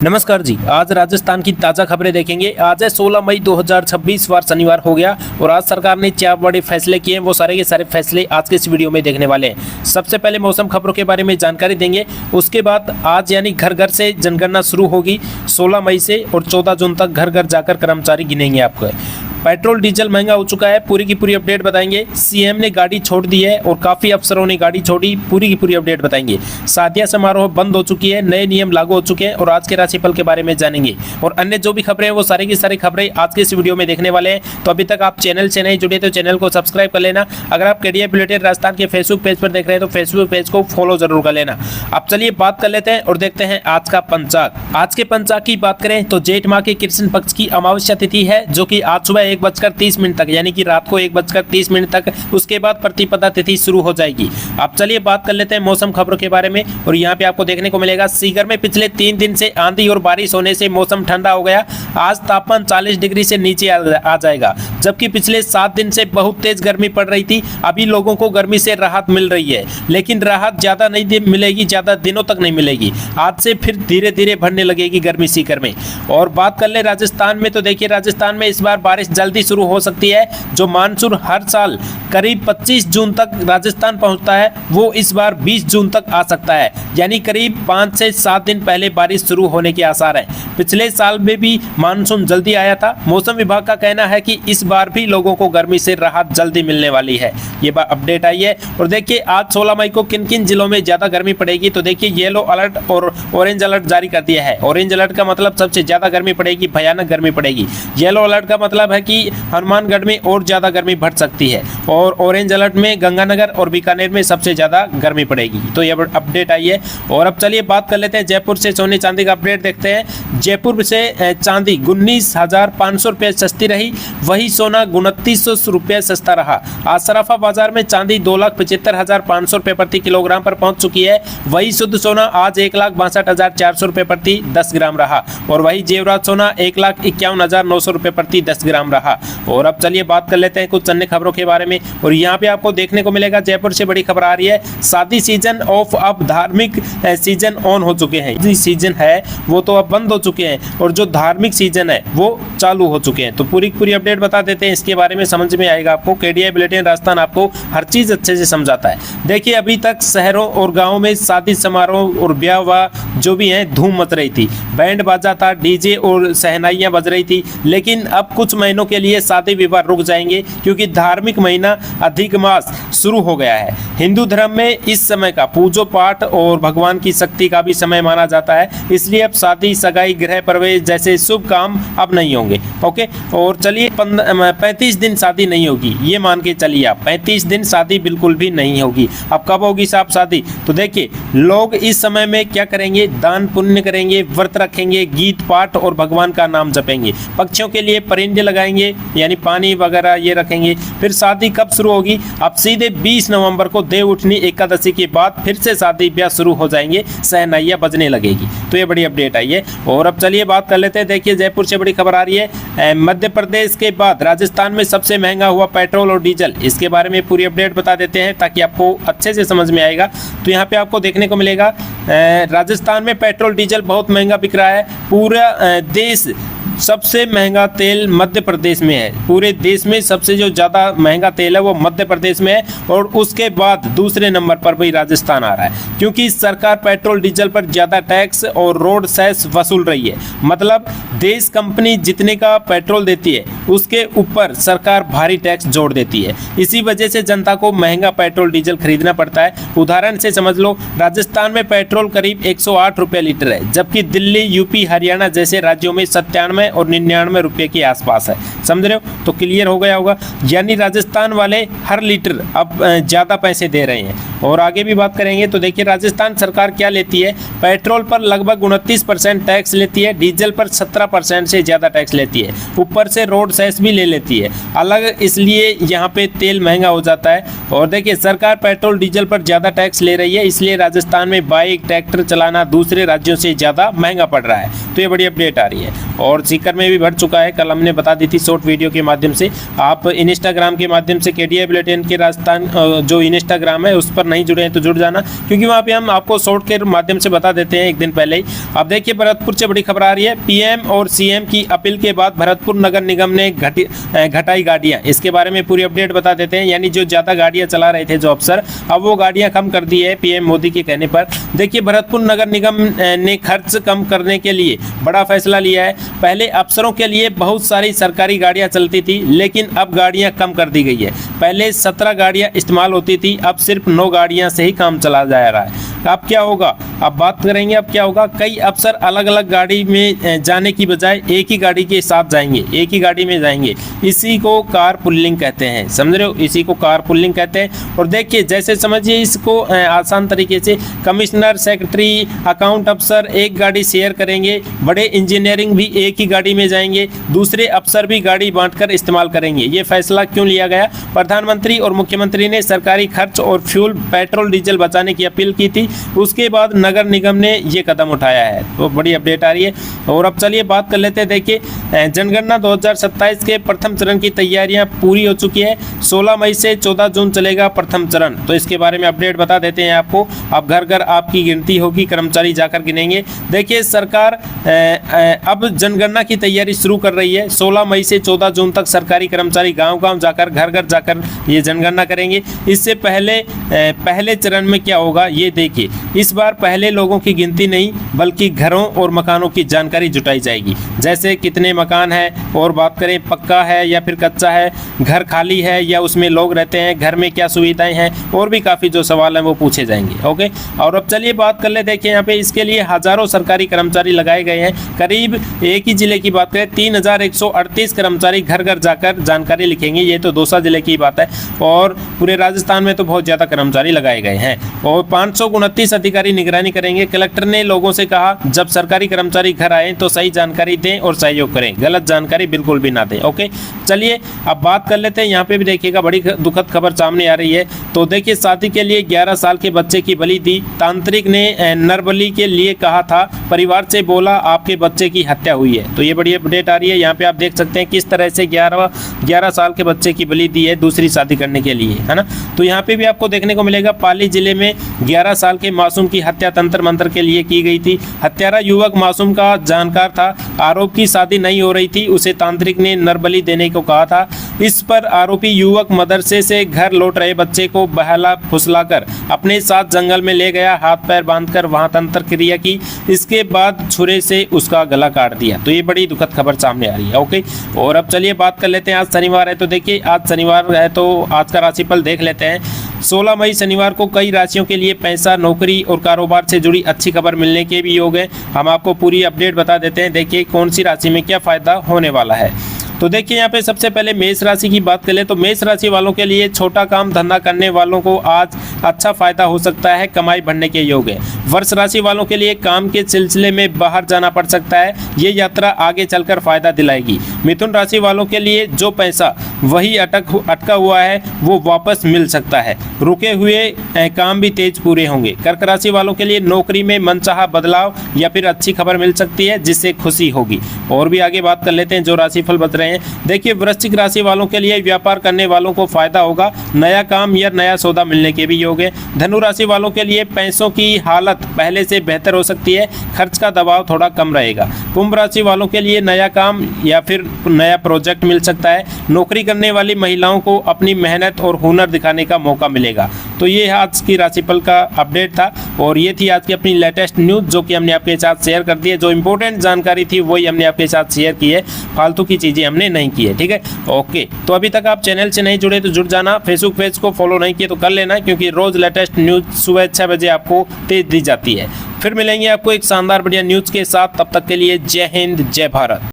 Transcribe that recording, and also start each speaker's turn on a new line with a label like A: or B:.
A: नमस्कार जी। आज राजस्थान की ताज़ा खबरें देखेंगे। आज है 16 मई 2026, वार शनिवार हो गया और आज सरकार ने 4 बड़े फैसले किए हैं। वो सारे के सारे फैसले आज के इस वीडियो में देखने वाले हैं। सबसे पहले मौसम खबरों के बारे में जानकारी देंगे, उसके बाद आज यानी घर घर से जनगणना शुरू होगी 16 मई से और 14 जून तक घर घर जाकर कर्मचारी गिनेंगे आपको। पेट्रोल डीजल महंगा हो चुका है, पूरी की पूरी अपडेट बताएंगे। सीएम ने गाड़ी छोड़ दी है और काफ़ी अफसरों ने गाड़ी छोड़ी, पूरी की पूरी अपडेट बताएंगे। शादियां समारोह बंद हो चुकी है, नए नियम लागू हो चुके हैं और आज के राशिफल के बारे में जानेंगे। और अन्य जो भी खबरें हैं वो सारी की सारी खबरें आज के इस वीडियो में देखने वाले हैं। तो अभी तक आप चैनल से नहीं जुड़े तो चैनल को सब्सक्राइब कर लेना। अगर आप केडीए बुलेटिन राजस्थान के फेसबुक पेज पर देख रहे हैं तो फेसबुक पेज को फॉलो जरूर कर लेना। अब चलिए बात कर लेते हैं और देखते हैं आज का पंचांग। आज के पंचांग की बात करें तो जेठ माह के कृष्ण पक्ष की अमावस्या तिथि है, जो कि आज सुबह 1:30 तक यानी कि रात को 1:30 तक, उसके बाद प्रतिपदा तिथि शुरू हो जाएगी। अब चलिए बात कर लेते हैं मौसम खबरों के बारे में। और यहाँ पे आपको देखने को मिलेगा सीकर में पिछले 3 दिन से आंधी और बारिश होने से मौसम ठंडा हो गया। आज तापमान 40 डिग्री से नीचे आ जाएगा, जबकि पिछले 7 दिन से बहुत तेज गर्मी पड़ रही थी। अभी लोगों को गर्मी से राहत मिल रही है, लेकिन राहत ज्यादा नहीं मिलेगी, ज्यादा दिनों तक नहीं मिलेगी। आज से फिर धीरे धीरे बढ़ने लगेगी गर्मी सीकर में। और बात कर ले राजस्थान में, तो देखिए राजस्थान में इस बार बारिश जल्दी शुरू हो सकती है। जो मानसून हर साल करीब 25 जून तक राजस्थान पहुंचता है, वो इस बार 20 जून तक आ सकता है, यानी करीब 5 से 7 दिन पहले बारिश शुरू होने के आसार हैं। पिछले साल में भी मानसून जल्दी आया था। मौसम विभाग का कहना है कि इस बार भी लोगों को गर्मी से राहत जल्दी मिलने वाली है। ये बात अपडेट आई है। और देखिए आज 16 मई को किन किन जिलों में ज्यादा गर्मी पड़ेगी, तो देखिए येलो अलर्ट और ऑरेंज अलर्ट जारी कर दिया है। ऑरेंज अलर्ट का मतलब सबसे ज्यादा गर्मी पड़ेगी, भयानक गर्मी पड़ेगी। येलो अलर्ट का मतलब है कि हनुमानगढ़ में और ज्यादा गर्मी बढ़ सकती है। और ऑरेंज अलर्ट में गंगानगर और बीकानेर में सबसे ज्यादा गर्मी पड़ेगी। तो ये अपडेट आई है। और अब चलिए बात कर लेते हैं जयपुर से सोने चांदी का अपडेट देखते हैं। जयपुर से चांदी 19,500 रुपये सस्ती रही, वही सोना 2900 रुपये सस्ता रहा। आज सराफा बाजार में चांदी 2,75,500 रुपये प्रति किलोग्राम पर पहुंच चुकी है। वही शुद्ध सोना आज 1,62,400 रुपये प्रति 10 ग्राम रहा। और वही जेवरात सोना 1,51,900 रुपये प्रति 10 ग्राम रहा। और अब चलिए बात कर लेते हैं कुछ अन्य खबरों के बारे में। और यहाँ पे आपको देखने को मिलेगा जयपुर से बड़ी खबर आ रही है, शादी सीजन ऑफ, अब धार्मिक सीजन ऑन हो चुके हैं। जो सीजन है वो तो अब बंद हो चुके हैं और जो धार्मिक सीजन है वो चालू हो चुके हैं। तो पूरी पूरी अपडेट बता देते हैं, इसके बारे में समझ में आएगा आपको। केडीए बुलेटिन राजस्थान आपको हर चीज अच्छे से समझाता है। देखिए अभी तक शहरों और गाँव में शादी समारोह और ब्याह जो भी है धूम मच रही थी, बैंड बाजा था, डीजे और सहनाइयां बज रही थी। लेकिन अब कुछ महीनों के लिए शादी विवाह रुक जाएंगे, क्योंकि धार्मिक महीना अधिक मास शुरू हो गया है। हिंदू धर्म में इस समय का पूजो पाठ और भगवान की शक्ति का भी समय माना जाता है, इसलिए अब शादी, सगाई, गृह प्रवेश जैसे शुभ काम अब नहीं होंगे। ओके। और चलिए 35 दिन शादी नहीं होगी, ये मान के चलिए आप 35 दिन शादी बिल्कुल भी नहीं होगी। अब कब होगी साहब शादी, तो देखिए लोग इस समय में क्या करेंगे, दान पुण्य करेंगे, व्रत रखेंगे, गीत पाठ और भगवान का नाम जपेंगे। पक्षियों के लिए परिंदे लगाएंगे यानी पानी वगैरह ये रखेंगे। फिर शादी कब शुरू होगी, अब सीधे 20 नवंबर को देव उठनी एकादशी के बाद फिर से शादी ब्याह शुरू हो जाएंगे, सहनाइयां बजने लगेगी। तो ये बड़ी अपडेट आई है। और अब चलिए बात कर लेते हैं। देखिए जयपुर से बड़ी खबर आ रही है, मध्य प्रदेश के बाद राजस्थान में सबसे महंगा हुआ पेट्रोल और डीजल। इसके बारे में पूरी अपडेट बता देते हैं ताकि आपको अच्छे से समझ में आएगा। तो यहाँ पे आपको देखने को मिलेगा राजस्थान में पेट्रोल डीजल बहुत महंगा बिक रहा है। पूरा देश सबसे महंगा तेल मध्य प्रदेश में है। पूरे देश में सबसे जो ज़्यादा महंगा तेल है वो मध्य प्रदेश में है। और उसके बाद दूसरे नंबर पर भी राजस्थान आ रहा है, क्योंकि सरकार पेट्रोल डीजल पर ज़्यादा टैक्स और रोड सेस वसूल रही है। मतलब देश कंपनी जितने का पेट्रोल देती है उसके ऊपर सरकार भारी टैक्स जोड़ देती है। इसी वजह से जनता को महंगा पेट्रोल डीजल खरीदना पड़ता है। उदाहरण से समझ लो, राजस्थान में पेट्रोल करीब 108 रुपये लीटर है, जबकि दिल्ली, यूपी, हरियाणा जैसे राज्यों में 97 और 99 रुपये के आसपास है। समझ रहे हो, तो क्लियर हो गया होगा। यानी राजस्थान वाले हर लीटर अब ज़्यादा पैसे दे रहे हैं। और आगे भी बात करेंगे तो देखिए राजस्थान सरकार क्या लेती है, पेट्रोल पर लगभग 29% टैक्स लेती है, डीजल पर 17% से ज़्यादा टैक्स लेती है, ऊपर से रोड सेस भी ले लेती है अलग, इसलिए यहाँ पे तेल महंगा हो जाता है। और देखिए सरकार पेट्रोल डीजल पर ज़्यादा टैक्स ले रही है, इसलिए राजस्थान में बाइक ट्रैक्टर चलाना दूसरे राज्यों से ज़्यादा महंगा पड़ रहा है। तो ये बड़ी अपडेट आ रही है। और सीकर में भी बढ़ चुका है, कल हमने बता दी थी शॉर्ट वीडियो के माध्यम से। आप इंस्टाग्राम के माध्यम से केडीए बुलेटिन के राजस्थान जो इंस्टाग्राम है उस पर पर नहीं जुड़े हैं तो जुड़ जाना, क्योंकि वहाँ पे हम आपको शॉर्ट के माध्यम से बता देते हैं एक दिन पहले ही। अब देखिए भरतपुर से बड़ी खबर आ रही है, पीएम और सीएम की अपील के बाद भरतपुर नगर निगम ने घटाई गाड़ियां। इसके बारे में पूरी अपडेट बता देते हैं। यानी जो ज्यादा गाड़ियां चला रहे थे जो अफसर, अब वो गाड़ियां कम कर दी है पीएम मोदी के कहने पर। देखिए भरतपुर नगर निगम ने खर्च कम करने के लिए बड़ा फैसला लिया है। पहले अफसरों के लिए बहुत सारी सरकारी गाड़ियां चलती थी, लेकिन अब गाड़ियां कम कर दी गई है। पहले 17 गाड़ियां इस्तेमाल होती थी, अब सिर्फ 9 गाड़ियां से ही काम चला जा रहा है। अब क्या होगा, अब बात करेंगे अब क्या होगा। कई अफसर अलग अलग गाड़ी में जाने की बजाय एक ही गाड़ी के साथ जाएंगे, एक ही गाड़ी में जाएंगे। इसी को कार पुलिंग कहते हैं, समझ रहे हो, इसी को कार पुलिंग कहते हैं। और देखिए जैसे समझिए इसको आसान तरीके से, कमिश्नर, सेक्रेटरी, अकाउंट अफसर एक गाड़ी शेयर करेंगे, बड़े इंजीनियरिंग भी एक ही गाड़ी में जाएंगे, दूसरे अफसर भी गाड़ी बांटकर इस्तेमाल करेंगे। ये फैसला क्यों लिया गया? प्रधानमंत्री और मुख्यमंत्री ने सरकारी खर्च और फ्यूल, पेट्रोल डीजल बचाने की अपील की थी, उसके बाद नगर निगम ने ये कदम उठाया है। तो बड़ी अपडेट आ रही है। और अब चलिए बात कर लेते हैं। देखिए जनगणना 2027 के प्रथम चरण की तैयारियां पूरी हो चुकी है। 16 मई से 14 जून चलेगा प्रथम चरण। तो इसके बारे में अपडेट बता देते हैं आपको। अब घर घर आपकी गिनती होगी, कर्मचारी जाकर गिनेंगे। देखिए सरकार अब जनगणना की तैयारी शुरू कर रही है। 16 मई से 14 जून तक सरकारी कर्मचारी गांव गांव जाकर, घर घर जाकर ये जनगणना करेंगे। इससे पहले चरण में क्या होगा ये देखिए। इस बार पहले लोगों की गिनती नहीं, बल्कि घरों और मकानों की जानकारी जुटाई जाएगी। जैसे कितने मकान है, और बात करें पक्का है या फिर कच्चा है, घर खाली है या उसमें लोग रहते हैं, घर में क्या सुविधाएं हैं, और भी काफ़ी जो सवाल हैं वो पूछे जाएंगे। ओके, और अब चलिए बात कर ले। देखिए यहाँ पे इसके लिए हजारों सरकारी कर्मचारी लगाए गए हैं। करीब एक ही जिले की बात करें 3138 कर्मचारी घर घर जाकर जानकारी लिखेंगे। ये तो दौसा जिले की बात है, और पूरे राजस्थान में तो बहुत ज़्यादा कर्मचारी लगाए गए हैं। और 529 अधिकारी निगरानी करेंगे। कलेक्टर ने लोगों से कहा जब सरकारी कर्मचारी घर आए तो सही जानकारी दें और सहयोग करें, गलत जानकारी बिल्कुल भी ना दें। ओके, चलिए अब बात कर लेते हैं। यहाँ पे भी देखिएगा बड़ी दुखद खबर सामने आ रही है। तो देखिए शादी के लिए 11 साल के बच्चे की बलि दी। तांत्रिक ने नरबली के लिए कहा था, परिवार से बोला आपके बच्चे की हत्या हुई है। तो ये बड़ी अपडेट आ रही है। यहाँ पे आप देख सकते हैं किस तरह से 11 साल के बच्चे की बलि दी है दूसरी शादी करने के लिए, है ना। तो यहाँ पे भी आपको देखने को मिलेगा पाली जिले में 11 साल के मासूम की हत्या तंत्र मंत्र के लिए की गई थी। हत्यारा युवक मासूम का जानकार था। आरोप की शादी नहीं हो रही थी, उसे तांत्रिक ने नरबली देने को कहा था। इस पर आरोपी युवक मदरसे से घर लौट रहे बच्चे को बहला फुसलाकर अपने साथ जंगल में ले गया, हाथ पैर बांधकर वहां तंत्र क्रिया की। इसके बाद छुरे से उसका गला काट दिया। तो ये बड़ी दुखद खबर सामने आ रही है। ओके, और अब चलिए बात कर लेते हैं। आज शनिवार है, तो देखिए आज शनिवार है तो आज का राशिफल देख लेते हैं। 16 मई शनिवार को कई राशियों के लिए पैसा, नौकरी और कारोबार से जुड़ी अच्छी खबर मिलने के भी योग है। हम आपको पूरी अपडेट बता देते हैं। देखिए कौन सी राशि में क्या फायदा होने वाला है। तो देखिए यहाँ पे सबसे पहले मेष राशि की बात करें तो मेष राशि वालों के लिए छोटा काम धंधा करने वालों को आज अच्छा फायदा हो सकता है, कमाई बढ़ने के योग है। वृष राशि वालों के लिए काम के सिलसिले में बाहर जाना पड़ सकता है, ये यात्रा आगे चलकर फायदा दिलाएगी। मिथुन राशि वालों के लिए जो पैसा वही अटका हुआ है वो वापस मिल सकता है, रुके हुए काम भी तेज पूरे होंगे। कर्क राशि वालों के लिए नौकरी में मनचाहा बदलाव या फिर अच्छी खबर मिल सकती है जिससे खुशी होगी। और भी आगे बात कर लेते हैं जो राशिफल बता रहे हैं। देखिए वृश्चिक राशि वालों के लिए व्यापार करने वालों को फायदा होगा, नया काम या नया सौदा मिलने के भी योग है। धनु राशि वालों के लिए पैसों की हालत पहले से बेहतर हो सकती है, खर्च का दबाव थोड़ा कम रहेगा। कुंभ राशि वालों के लिए नया काम या फिर नया प्रोजेक्ट मिल सकता है। नौकरी करने वाली महिलाओं को अपनी मेहनत और हुनर दिखाने का मौका मिलेगा। तो ये आज की राशिफल का अपडेट था और ये थी आज की अपनी लेटेस्ट न्यूज़ जो कि हमने आपके साथ शेयर कर दी है। जो इंपॉर्टेंट जानकारी थी वही हमने आपके साथ शेयर की है, फालतू की चीज़ें हमने नहीं की है। ठीक है, ओके। तो अभी तक आप चैनल से नहीं जुड़े तो जुड़ जाना, फेसबुक पेज को फॉलो नहीं किए तो कर लेना, क्योंकि रोज़ लेटेस्ट न्यूज़ सुबह 6 बजे आपको तेज दी जाती है। फिर मिलेंगे आपको एक शानदार बढ़िया न्यूज़ के साथ, तब तक के लिए जय हिंद, जय भारत।